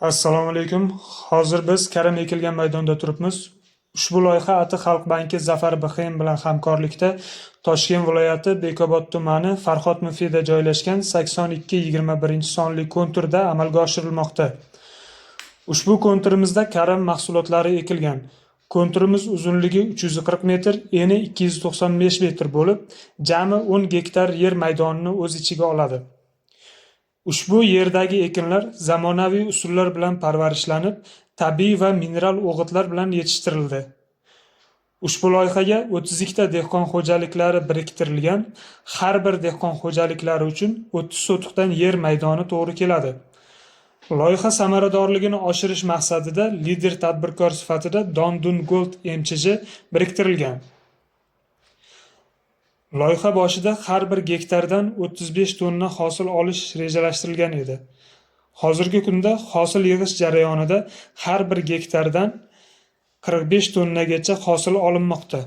Assalomu alaykum. Hozir biz Karam ekilgan maydonda turibmiz. Ushbu loyiha Ati Xalq banki Zafar BXM bilan hamkorlikda Toshkent viloyati Bekobod tumani Farhod Mufida joylashgan 8221 sonli konturda amalga oshirilmoqda. Ushbu konturimizda karam mahsulotlari ekilgan. Konturimiz uzunligi 340 metr, eni 295 metr bo'lib, jami 10 gektar yer maydonini o'z ichiga oladi. Ushbu yerdagi ekinlar zamonaviy usullar bilan parvarishlanib, tabiiy va mineral o'g'itlar bilan yetishtirildi. Ushbu loyihaga 32 ta dehqon xo'jaliklari biriktirilgan. Har bir dehqon xo'jaliklari uchun 30 sotixdan yer maydoni to'g'ri keladi. Loyiha samaradorligini oshirish maqsadida lider tadbirkor sifatida Dondun Gold MChJ biriktirilgan. Loyiha boshida har bir gektardan 35 tonna hosil olish rejalashtirilgan edi. Hozirgi kunda hosil yig'ish jarayonida har bir gektardan 45 tonnagacha hosil olinmoqda.